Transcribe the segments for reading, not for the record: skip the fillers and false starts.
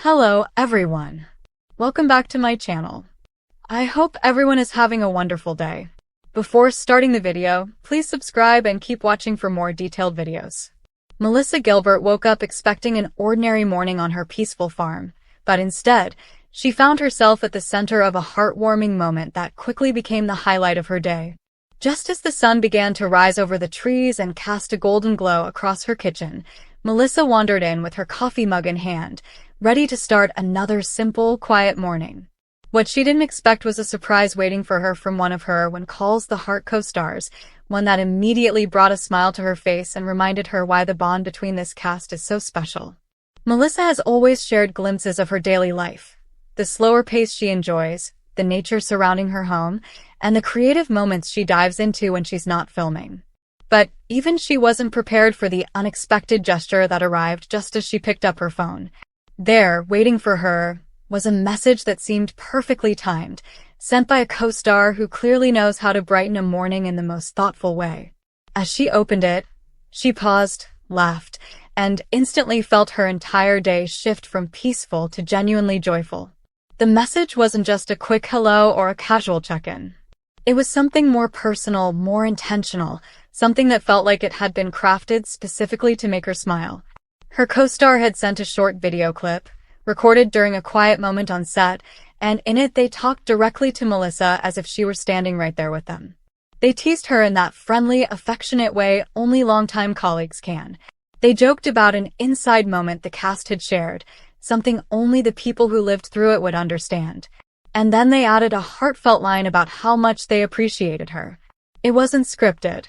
Hello, everyone. Welcome back to my channel. I hope everyone is having a wonderful day. Before starting the video, please subscribe and keep watching for more detailed videos. Melissa Gilbert woke up expecting an ordinary morning on her peaceful farm, but instead, she found herself at the center of a heartwarming moment that quickly became the highlight of her day. Just as the sun began to rise over the trees and cast a golden glow across her kitchen, Melissa wandered in with her coffee mug in hand, ready to start another simple, quiet morning. What she didn't expect was a surprise waiting for her from one of her When Calls the Heart co-stars, one that immediately brought a smile to her face and reminded her why the bond between this cast is so special. Melissa has always shared glimpses of her daily life, the slower pace she enjoys, the nature surrounding her home, and the creative moments she dives into when she's not filming. But even she wasn't prepared for the unexpected gesture that arrived just as she picked up her phone. There, waiting for her, was a message that seemed perfectly timed, sent by a co-star who clearly knows how to brighten a morning in the most thoughtful way. As she opened it, she paused, laughed, and instantly felt her entire day shift from peaceful to genuinely joyful. The message wasn't just a quick hello or a casual check-in. It was something more personal, more intentional, something that felt like it had been crafted specifically to make her smile. Her co-star had sent a short video clip, recorded during a quiet moment on set, and in it they talked directly to Melissa as if she were standing right there with them. They teased her in that friendly, affectionate way only longtime colleagues can. They joked about an inside moment the cast had shared, something only the people who lived through it would understand. And then they added a heartfelt line about how much they appreciated her. It wasn't scripted.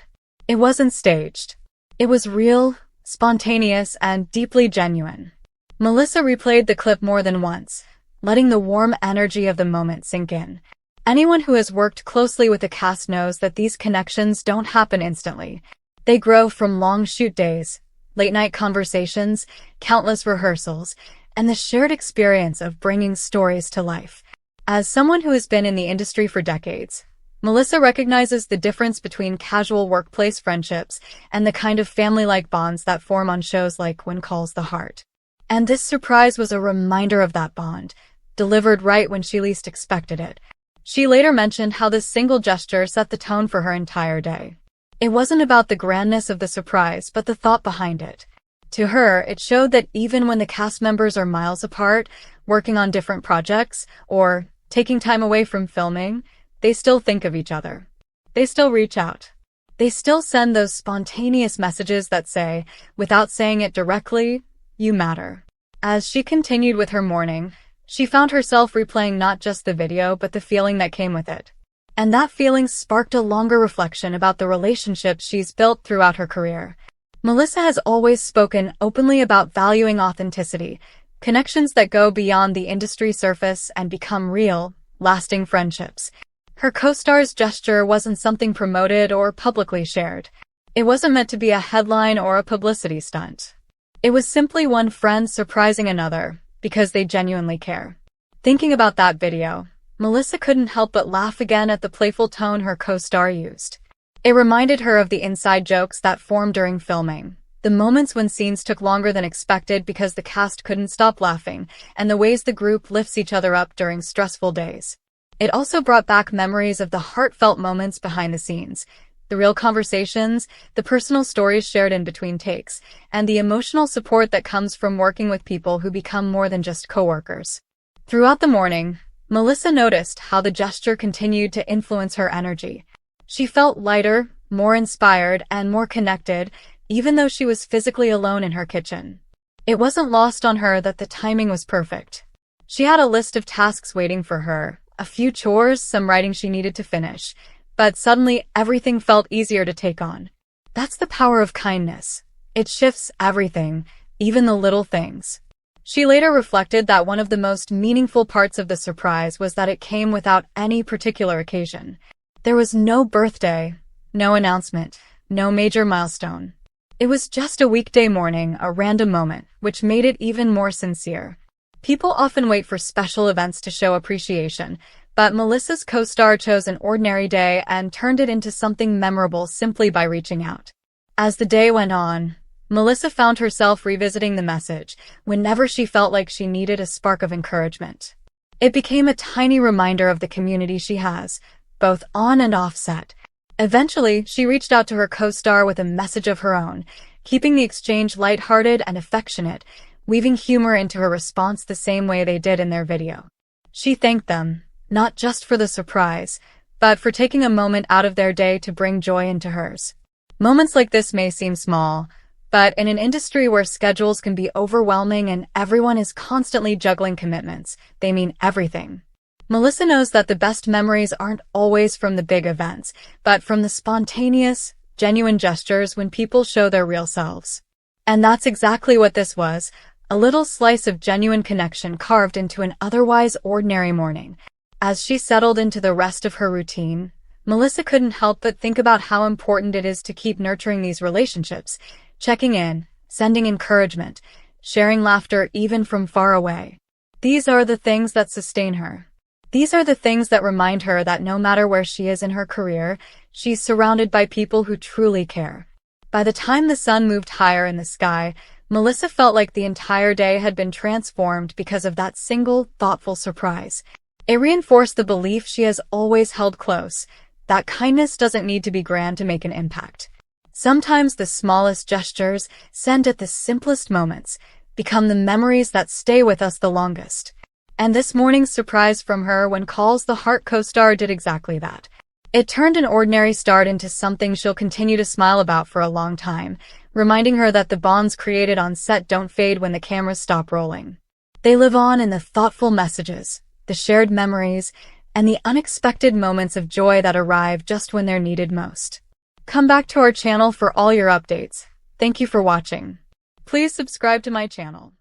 It wasn't staged. It was real, spontaneous, and deeply genuine. Melissa replayed the clip more than once, letting the warm energy of the moment sink in. Anyone who has worked closely with the cast knows that these connections don't happen instantly. They grow from long shoot days, late-night conversations, countless rehearsals, and the shared experience of bringing stories to life. As someone who has been in the industry for decades, Melissa recognizes the difference between casual workplace friendships and the kind of family-like bonds that form on shows like When Calls the Heart. And this surprise was a reminder of that bond, delivered right when she least expected it. She later mentioned how this single gesture set the tone for her entire day. It wasn't about the grandness of the surprise, but the thought behind it. To her, it showed that even when the cast members are miles apart, working on different projects, or taking time away from filming, they still think of each other. They still reach out. They still send those spontaneous messages that say, without saying it directly, "You matter." As she continued with her morning, she found herself replaying not just the video but the feeling that came with it. And that feeling sparked a longer reflection about the relationships she's built throughout her career. Melissa has always spoken openly about valuing authenticity, connections that go beyond the industry surface and become real, lasting friendships. Her co-star's gesture wasn't something promoted or publicly shared. It wasn't meant to be a headline or a publicity stunt. It was simply one friend surprising another, because they genuinely care. Thinking about that video, Melissa couldn't help but laugh again at the playful tone her co-star used. It reminded her of the inside jokes that formed during filming, the moments when scenes took longer than expected because the cast couldn't stop laughing, and the ways the group lifts each other up during stressful days. It also brought back memories of the heartfelt moments behind the scenes, the real conversations, the personal stories shared in between takes, and the emotional support that comes from working with people who become more than just coworkers. Throughout the morning, Melissa noticed how the gesture continued to influence her energy. She felt lighter, more inspired, and more connected, even though she was physically alone in her kitchen. It wasn't lost on her that the timing was perfect. She had a list of tasks waiting for her, a few chores, some writing she needed to finish, but suddenly everything felt easier to take on. That's the power of kindness. It shifts everything, even the little things. She later reflected that one of the most meaningful parts of the surprise was that it came without any particular occasion. There was no birthday, no announcement, no major milestone. It was just a weekday morning, a random moment, which made it even more sincere. People often wait for special events to show appreciation, but Melissa's co-star chose an ordinary day and turned it into something memorable simply by reaching out. As the day went on, Melissa found herself revisiting the message whenever she felt like she needed a spark of encouragement. It became a tiny reminder of the community she has, both on and off set. Eventually, she reached out to her co-star with a message of her own, keeping the exchange lighthearted and affectionate, weaving humor into her response the same way they did in their video. She thanked them, not just for the surprise, but for taking a moment out of their day to bring joy into hers. Moments like this may seem small, but in an industry where schedules can be overwhelming and everyone is constantly juggling commitments, they mean everything. Melissa knows that the best memories aren't always from the big events, but from the spontaneous, genuine gestures when people show their real selves. And that's exactly what this was, a little slice of genuine connection carved into an otherwise ordinary morning. As she settled into the rest of her routine, Melissa couldn't help but think about how important it is to keep nurturing these relationships, checking in, sending encouragement, sharing laughter even from far away. These are the things that sustain her. These are the things that remind her that no matter where she is in her career, she's surrounded by people who truly care. By the time the sun moved higher in the sky, Melissa felt like the entire day had been transformed because of that single, thoughtful surprise. It reinforced the belief she has always held close, that kindness doesn't need to be grand to make an impact. Sometimes the smallest gestures, sent at the simplest moments, become the memories that stay with us the longest. And this morning's surprise from her when Calls the Heart co-star did exactly that. It turned an ordinary start into something she'll continue to smile about for a long time, reminding her that the bonds created on set don't fade when the cameras stop rolling. They live on in the thoughtful messages, the shared memories, and the unexpected moments of joy that arrive just when they're needed most. Come back to our channel for all your updates. Thank you for watching. Please subscribe to my channel.